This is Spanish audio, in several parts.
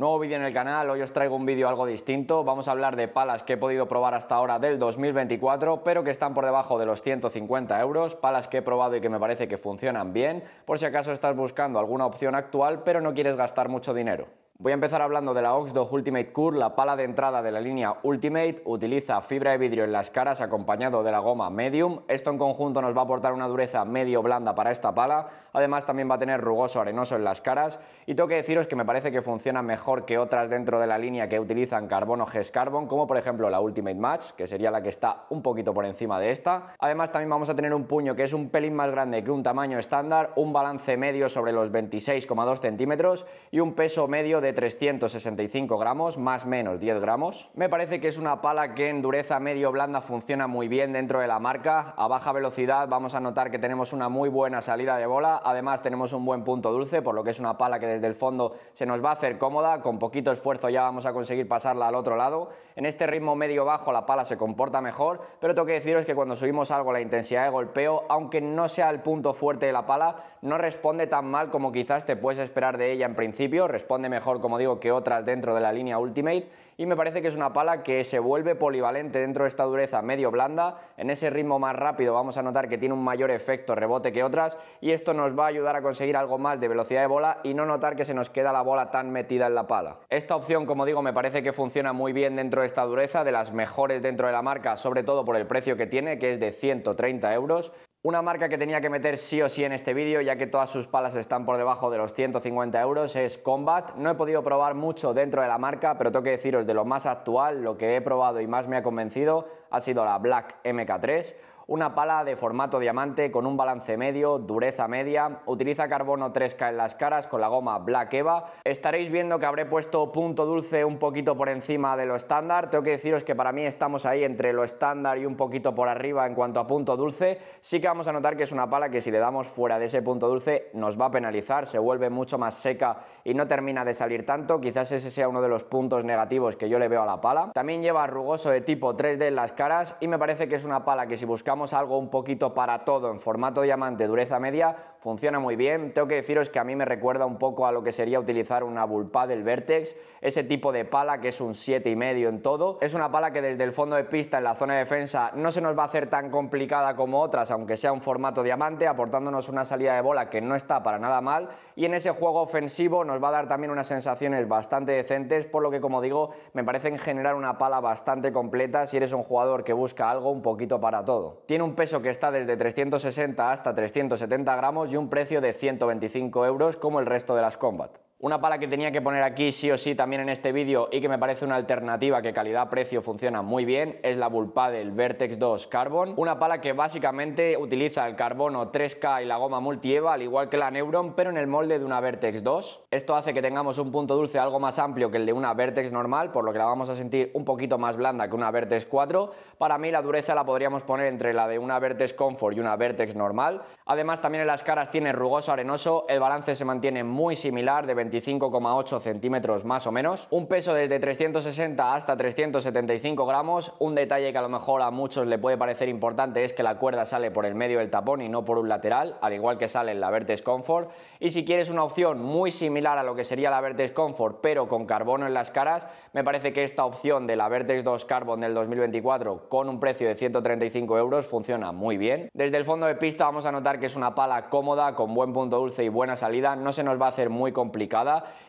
Nuevo vídeo en el canal, hoy os traigo un vídeo algo distinto. Vamos a hablar de palas que he podido probar hasta ahora del 2024, pero que están por debajo de los 150 euros. Palas que he probado y que me parece que funcionan bien, por si acaso estás buscando alguna opción actual, pero no quieres gastar mucho dinero. Voy a empezar hablando de la Oxdo Ultimate Core, la pala de entrada de la línea Ultimate. Utiliza fibra de vidrio en las caras acompañado de la goma Medium. Esto en conjunto nos va a aportar una dureza medio blanda para esta pala. Además también va a tener rugoso arenoso en las caras. Y tengo que deciros que me parece que funciona mejor que otras dentro de la línea que utilizan carbono GES Carbon, como por ejemplo la Ultimate Match, que sería la que está un poquito por encima de esta. Además también vamos a tener un puño que es un pelín más grande que un tamaño estándar, un balance medio sobre los 26,2 centímetros y un peso medio de 365 gramos, más menos 10 gramos. Me parece que es una pala que en dureza medio blanda funciona muy bien dentro de la marca. A baja velocidad vamos a notar que tenemos una muy buena salida de bola, además tenemos un buen punto dulce, por lo que es una pala que desde el fondo se nos va a hacer cómoda, con poquito esfuerzo ya vamos a conseguir pasarla al otro lado. En este ritmo medio bajo la pala se comporta mejor, pero tengo que deciros que cuando subimos algo la intensidad de golpeo, aunque no sea el punto fuerte de la pala, no responde tan mal como quizás te puedes esperar de ella en principio. Responde mejor, como digo, que otras dentro de la línea Ultimate, y me parece que es una pala que se vuelve polivalente dentro de esta dureza medio blanda. En ese ritmo más rápido vamos a notar que tiene un mayor efecto rebote que otras, y esto nos va a ayudar a conseguir algo más de velocidad de bola y no notar que se nos queda la bola tan metida en la pala. Esta opción, como digo, me parece que funciona muy bien dentro de esta dureza, de las mejores dentro de la marca, sobre todo por el precio que tiene, que es de 130 euros. Una marca que tenía que meter sí o sí en este vídeo, ya que todas sus palas están por debajo de los 150 euros, es Combat. No he podido probar mucho dentro de la marca, pero tengo que deciros de lo más actual, lo que he probado y más me ha convencido ha sido la Black MK3. Una pala de formato diamante con un balance medio, dureza media, utiliza carbono 3K en las caras con la goma Black Eva. Estaréis viendo que habré puesto punto dulce un poquito por encima de lo estándar. Tengo que deciros que para mí estamos ahí entre lo estándar y un poquito por arriba en cuanto a punto dulce. Sí que vamos a notar que es una pala que si le damos fuera de ese punto dulce nos va a penalizar, se vuelve mucho más seca y no termina de salir tanto. Quizás ese sea uno de los puntos negativos que yo le veo a la pala. También lleva rugoso de tipo 3D en las caras y me parece que es una pala que si buscamos algo un poquito para todo en formato diamante, dureza media, funciona muy bien. Tengo que deciros que a mí me recuerda un poco a lo que sería utilizar una Bullpad del Vertex, ese tipo de pala que es un 7,5 en todo. Es una pala que desde el fondo de pista en la zona de defensa no se nos va a hacer tan complicada como otras, aunque sea un formato diamante, aportándonos una salida de bola que no está para nada mal, y en ese juego ofensivo nos va a dar también unas sensaciones bastante decentes, por lo que, como digo, me parece en general una pala bastante completa si eres un jugador que busca algo un poquito para todo. Tiene un peso que está desde 360 hasta 370 gramos y un precio de 125 euros como el resto de las Combat. Una pala que tenía que poner aquí sí o sí también en este vídeo y que me parece una alternativa que calidad-precio funciona muy bien es la Bullpad del Vertex 2 Carbon. Una pala que básicamente utiliza el carbono 3K y la goma Multi-Eva, al igual que la Neuron, pero en el molde de una Vertex 2. Esto hace que tengamos un punto dulce algo más amplio que el de una Vertex normal, por lo que la vamos a sentir un poquito más blanda que una Vertex 4. Para mí la dureza la podríamos poner entre la de una Vertex Comfort y una Vertex normal. Además también en las caras tiene rugoso arenoso, el balance se mantiene muy similar, de 25,8 centímetros más o menos, un peso desde 360 hasta 375 gramos. Un detalle que a lo mejor a muchos le puede parecer importante es que la cuerda sale por el medio del tapón y no por un lateral, al igual que sale en la Vertex Comfort. Y si quieres una opción muy similar a lo que sería la Vertex Comfort pero con carbono en las caras, me parece que esta opción de la Vertex 2 Carbon del 2024 con un precio de 135 euros funciona muy bien. Desde el fondo de pista vamos a notar que es una pala cómoda, con buen punto dulce y buena salida, no se nos va a hacer muy complicada,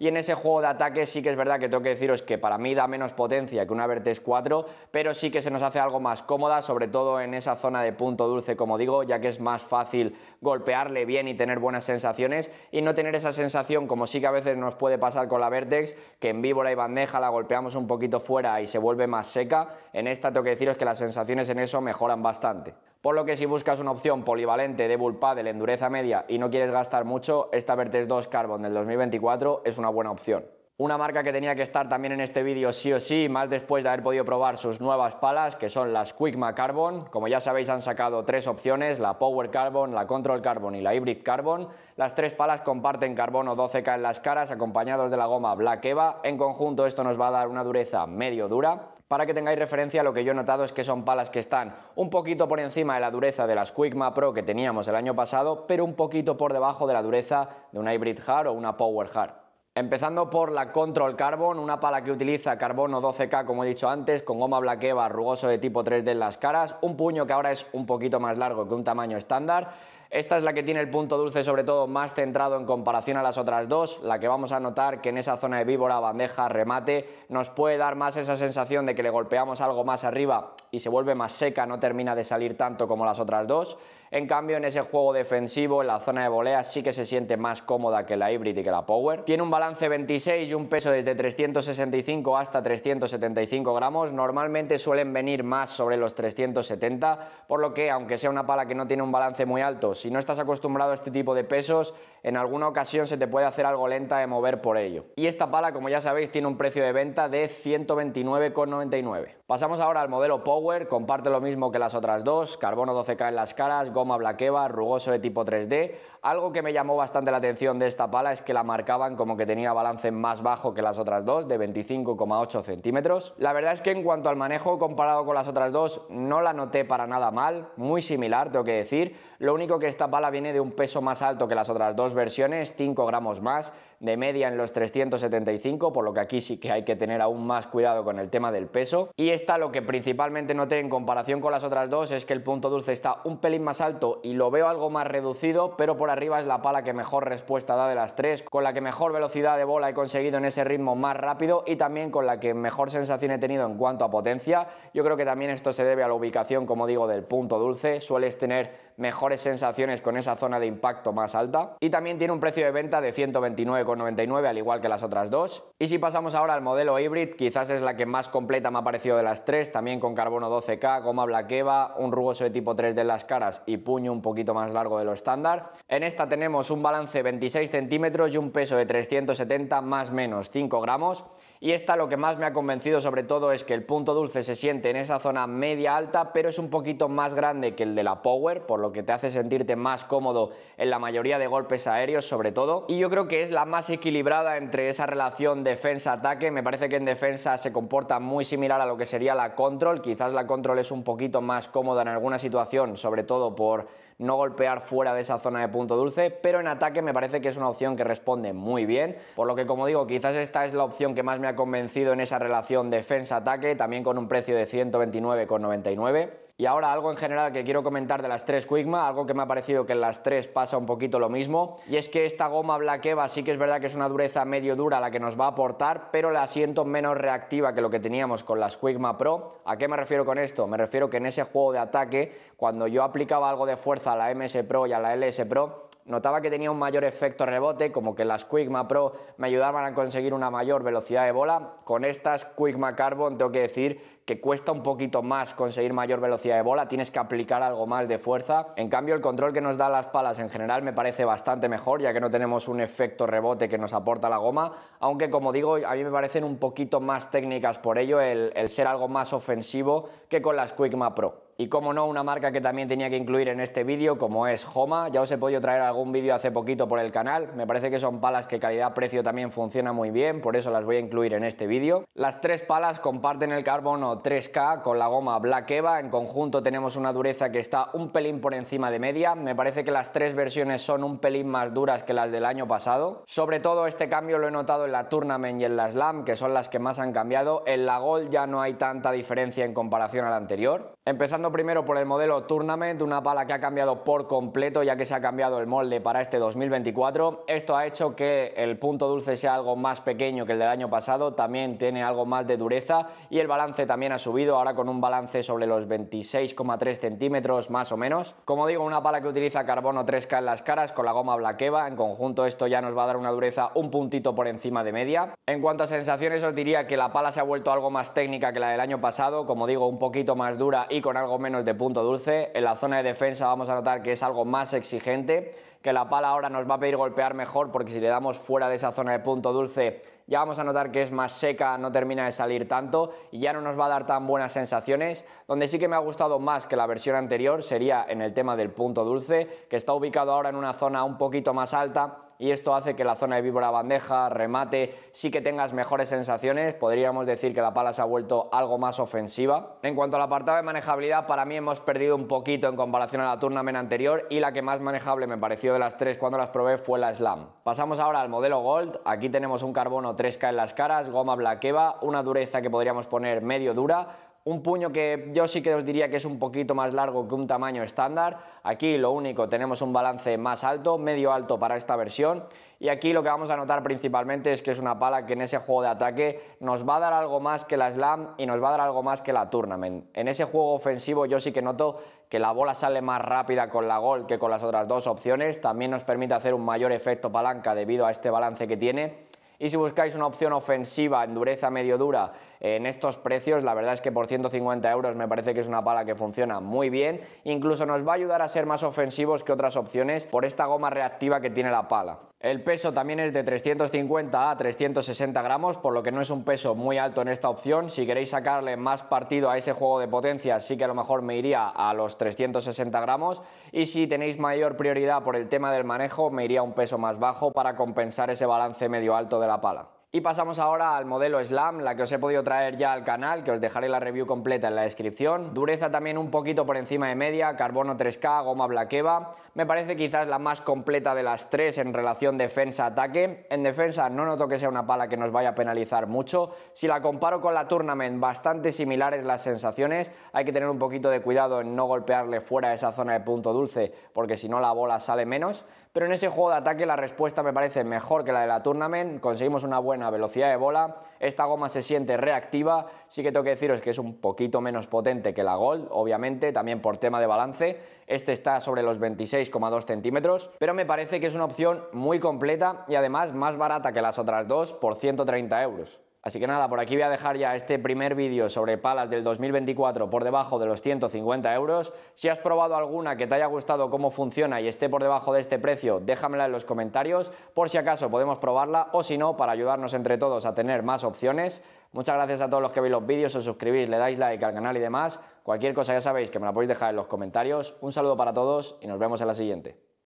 y en ese juego de ataque sí que es verdad que tengo que deciros que para mí da menos potencia que una Vertex 4, pero sí que se nos hace algo más cómoda, sobre todo en esa zona de punto dulce, como digo, ya que es más fácil golpearle bien y tener buenas sensaciones y no tener esa sensación como sí que a veces nos puede pasar con la Vertex, que en víbora y bandeja la golpeamos un poquito fuera y se vuelve más seca. En esta tengo que deciros que las sensaciones en eso mejoran bastante. Por lo que si buscas una opción polivalente de Bullpad en dureza media y no quieres gastar mucho, esta Vertex 2 Carbon del 2024 es una buena opción. Una marca que tenía que estar también en este vídeo sí o sí, más después de haber podido probar sus nuevas palas, que son las Quickma Carbon. Como ya sabéis, han sacado tres opciones, la Power Carbon, la Control Carbon y la Hybrid Carbon. Las tres palas comparten carbono 12K en las caras, acompañados de la goma Black Eva. En conjunto esto nos va a dar una dureza medio dura. Para que tengáis referencia, lo que yo he notado es que son palas que están un poquito por encima de la dureza de las Quickma Pro que teníamos el año pasado, pero un poquito por debajo de la dureza de una Hybrid Hard o una Power Hard. Empezando por la Control Carbon, una pala que utiliza carbono 12K como he dicho antes, con goma Black Eva rugoso de tipo 3D en las caras, un puño que ahora es un poquito más largo que un tamaño estándar. Esta es la que tiene el punto dulce sobre todo más centrado en comparación a las otras dos, la que vamos a notar que en esa zona de víbora, bandeja, remate, nos puede dar más esa sensación de que le golpeamos algo más arriba y se vuelve más seca, no termina de salir tanto como las otras dos. En cambio, en ese juego defensivo, en la zona de volea, sí que se siente más cómoda que la Hybrid y que la Power. Tiene un balance 26 y un peso desde 365 hasta 375 gramos. Normalmente suelen venir más sobre los 370, por lo que, aunque sea una pala que no tiene un balance muy alto, si no estás acostumbrado a este tipo de pesos, en alguna ocasión se te puede hacer algo lenta de mover por ello. Y esta pala, como ya sabéis, tiene un precio de venta de 129,99. Pasamos ahora al modelo Power, comparte lo mismo que las otras dos, carbono 12K en las caras, goma Black Eva, rugoso de tipo 3D. Algo que me llamó bastante la atención de esta pala es que la marcaban como que tenía balance más bajo que las otras dos, de 25,8 centímetros. La verdad es que en cuanto al manejo comparado con las otras dos, no la noté para nada mal, muy similar tengo que decir. Lo único que esta pala viene de un peso más alto que las otras dos versiones, 5 gramos más, de media en los 375, por lo que aquí sí que hay que tener aún más cuidado con el tema del peso. Y esta, lo que principalmente noté en comparación con las otras dos es que el punto dulce está un pelín más alto y lo veo algo más reducido, pero por arriba es la pala que mejor respuesta da de las tres, con la que mejor velocidad de bola he conseguido en ese ritmo más rápido y también con la que mejor sensación he tenido en cuanto a potencia. Yo creo que también esto se debe a la ubicación, como digo, del punto dulce. Sueles tener mejores sensaciones con esa zona de impacto más alta y también tiene un precio de venta de 129,99 al igual que las otras dos. Y si pasamos ahora al modelo Hybrid, quizás es la que más completa me ha parecido de las tres, también con carbono 12K, goma Black Eva, un rugoso de tipo 3D en las caras y puño un poquito más largo de lo estándar. En esta tenemos un balance 26 centímetros y un peso de 370 más menos 5 gramos. Y esta lo que más me ha convencido sobre todo es que el punto dulce se siente en esa zona media alta, pero es un poquito más grande que el de la Power, por lo que te hace sentirte más cómodo en la mayoría de golpes aéreos sobre todo. Y yo creo que es la más equilibrada entre esa relación defensa-ataque. Me parece que en defensa se comporta muy similar a lo que sería la Control. Quizás la Control es un poquito más cómoda en alguna situación, sobre todo por no golpear fuera de esa zona de punto dulce, pero en ataque me parece que es una opción que responde muy bien, por lo que, como digo, quizás esta es la opción que más me ha convencido en esa relación defensa-ataque, también con un precio de 129,99. Y ahora algo en general que quiero comentar de las tres Quickma, algo que me ha parecido que en las tres pasa un poquito lo mismo, y es que esta goma Black Eva sí que es verdad que es una dureza medio dura la que nos va a aportar, pero la siento menos reactiva que lo que teníamos con las Quickma Pro. ¿A qué me refiero con esto? Me refiero que en ese juego de ataque, cuando yo aplicaba algo de fuerza a la MS Pro y a la LS Pro, notaba que tenía un mayor efecto rebote, como que las Quickma Pro me ayudaban a conseguir una mayor velocidad de bola. Con estas Quickma Carbon tengo que decir que cuesta un poquito más conseguir mayor velocidad de bola, tienes que aplicar algo más de fuerza. En cambio, el control que nos da las palas en general me parece bastante mejor, ya que no tenemos un efecto rebote que nos aporta la goma, aunque, como digo, a mí me parecen un poquito más técnicas por ello el ser algo más ofensivo que con las Quickma Pro. Y como no, una marca que también tenía que incluir en este vídeo, como es Homa. Ya os he podido traer algún vídeo hace poquito por el canal, me parece que son palas que calidad-precio también funciona muy bien, por eso las voy a incluir en este vídeo. Las tres palas comparten el carbono 3K con la goma Black Eva, en conjunto tenemos una dureza que está un pelín por encima de media. Me parece que las tres versiones son un pelín más duras que las del año pasado. Sobre todo este cambio lo he notado en la Tournament y en la Slam, que son las que más han cambiado. En la Gold ya no hay tanta diferencia en comparación a la anterior. Empezando primero por el modelo Tournament, una pala que ha cambiado por completo ya que se ha cambiado el molde para este 2024. Esto ha hecho que el punto dulce sea algo más pequeño que el del año pasado, también tiene algo más de dureza y el balance también ha subido, ahora con un balance sobre los 26,3 centímetros más o menos. Como digo, una pala que utiliza carbono 3K en las caras con la goma Black Eva, en conjunto esto ya nos va a dar una dureza un puntito por encima de media. En cuanto a sensaciones os diría que la pala se ha vuelto algo más técnica que la del año pasado, como digo, un poquito más dura y con algo menos de punto dulce. En la zona de defensa vamos a notar que es algo más exigente, que la pala ahora nos va a pedir golpear mejor porque si le damos fuera de esa zona de punto dulce ya vamos a notar que es más seca, no termina de salir tanto y ya no nos va a dar tan buenas sensaciones. Donde sí que me ha gustado más que la versión anterior sería en el tema del punto dulce, que está ubicado ahora en una zona un poquito más alta y esto hace que la zona de víbora bandeja, remate, sí que tengas mejores sensaciones. Podríamos decir que la pala se ha vuelto algo más ofensiva. En cuanto al apartado de manejabilidad, para mí hemos perdido un poquito en comparación a la Tournament anterior y la que más manejable me pareció de las tres cuando las probé fue la Slam. Pasamos ahora al modelo Gold. Aquí tenemos un carbono 3K en las caras, goma Black Eva, una dureza que podríamos poner medio dura, un puño que yo sí que os diría que es un poquito más largo que un tamaño estándar. Aquí lo único, tenemos un balance más alto, medio alto para esta versión, y aquí lo que vamos a notar principalmente es que es una pala que en ese juego de ataque nos va a dar algo más que la Slam y nos va a dar algo más que la Tournament. En ese juego ofensivo yo sí que noto que la bola sale más rápida con la Gold que con las otras dos opciones. También nos permite hacer un mayor efecto palanca debido a este balance que tiene. Y si buscáis una opción ofensiva en dureza medio dura en estos precios, la verdad es que por 150 euros me parece que es una pala que funciona muy bien. Incluso nos va a ayudar a ser más ofensivos que otras opciones por esta goma reactiva que tiene la pala. El peso también es de 350 a 360 gramos, por lo que no es un peso muy alto en esta opción. Si queréis sacarle más partido a ese juego de potencia, sí que a lo mejor me iría a los 360 gramos. Y si tenéis mayor prioridad por el tema del manejo, me iría a un peso más bajo para compensar ese balance medio alto de la pala. Y pasamos ahora al modelo Slam, la que os he podido traer ya al canal, que os dejaré la review completa en la descripción. Dureza también un poquito por encima de media, carbono 3K, goma Black Eva. Me parece quizás la más completa de las tres en relación defensa-ataque. En defensa no noto que sea una pala que nos vaya a penalizar mucho. Si la comparo con la Tournament, bastante similares las sensaciones. Hay que tener un poquito de cuidado en no golpearle fuera de esa zona de punto dulce, porque si no la bola sale menos. Pero en ese juego de ataque la respuesta me parece mejor que la de la Tournament. Conseguimos una buena velocidad de bola, esta goma se siente reactiva. Sí que tengo que deciros que es un poquito menos potente que la Gold, obviamente, también por tema de balance. Este está sobre los 26,2 centímetros, pero me parece que es una opción muy completa y además más barata que las otras dos por 130 euros. Así que nada, por aquí voy a dejar ya este primer vídeo sobre palas del 2024 por debajo de los 150 euros. Si has probado alguna que te haya gustado cómo funciona y esté por debajo de este precio, déjamela en los comentarios, por si acaso podemos probarla, o si no, para ayudarnos entre todos a tener más opciones. Muchas gracias a todos los que veis los vídeos, os suscribís, le dais like al canal y demás. Cualquier cosa ya sabéis que me la podéis dejar en los comentarios. Un saludo para todos y nos vemos en la siguiente.